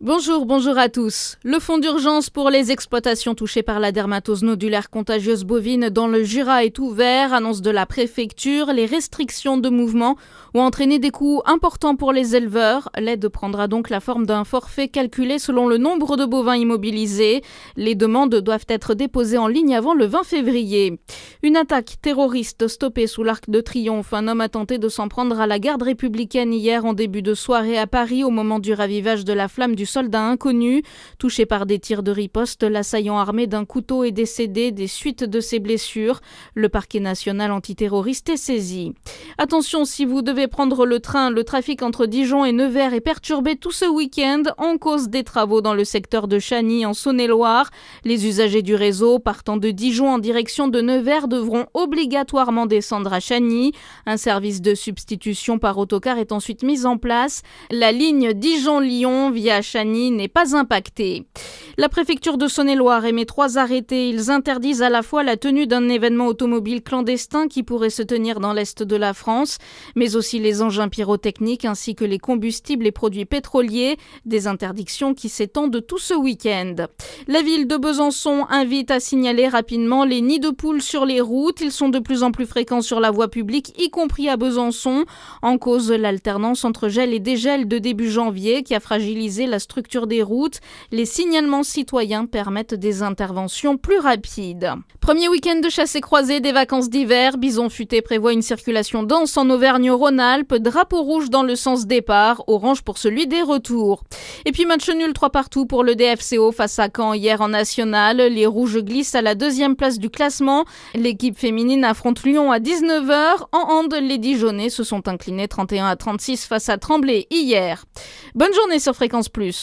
Bonjour à tous. Le fonds d'urgence pour les exploitations touchées par la dermatose nodulaire contagieuse bovine dans le Jura est ouvert, annonce de la préfecture. Les restrictions de mouvement ont entraîné des coûts importants pour les éleveurs. L'aide prendra donc la forme d'un forfait calculé selon le nombre de bovins immobilisés. Les demandes doivent être déposées en ligne avant le 20 février. Une attaque terroriste stoppée sous l'Arc de Triomphe. Un homme a tenté de s'en prendre à la garde républicaine hier en début de soirée à Paris au moment du ravivage de la flamme du soldat inconnu. Touché par des tirs de riposte, l'assaillant armé d'un couteau est décédé des suites de ses blessures. Le parquet national antiterroriste est saisi. Attention, si vous devez prendre le train, le trafic entre Dijon et Nevers est perturbé tout ce week-end en cause des travaux dans le secteur de Chagny en Saône-et-Loire. Les usagers du réseau partant de Dijon en direction de Nevers devront obligatoirement descendre à Chagny. Un service de substitution par autocar est ensuite mis en place. La ligne Dijon-Lyon via Chagny n'est pas impactée. La préfecture de Saône-et-Loire émet 3 arrêtés. Ils interdisent à la fois la tenue d'un événement automobile clandestin qui pourrait se tenir dans l'est de la France, mais aussi les engins pyrotechniques ainsi que les combustibles et produits pétroliers. Des interdictions qui s'étendent tout ce week-end. La ville de Besançon invite à signaler rapidement les nids de poules sur les routes. Ils sont de plus en plus fréquents sur la voie publique, y compris à Besançon. En cause, l'alternance entre gel et dégel de début janvier qui a fragilisé la structure des routes. Les signalements citoyens permettent des interventions plus rapides. Premier week-end de chasse et croisée des vacances d'hiver. Bison Futé prévoit une circulation dense en Auvergne-Rhône-Alpes. Drapeau rouge dans le sens départ, orange pour celui des retours. Et puis match nul 3 partout pour le DFCO face à Caen hier en national. Les rouges glissent à la 2e place du classement. L'équipe féminine affronte Lyon à 19h. En hand, les Dijonais se sont inclinés 31-36 face à Tremblay hier. Bonne journée sur Fréquence Plus.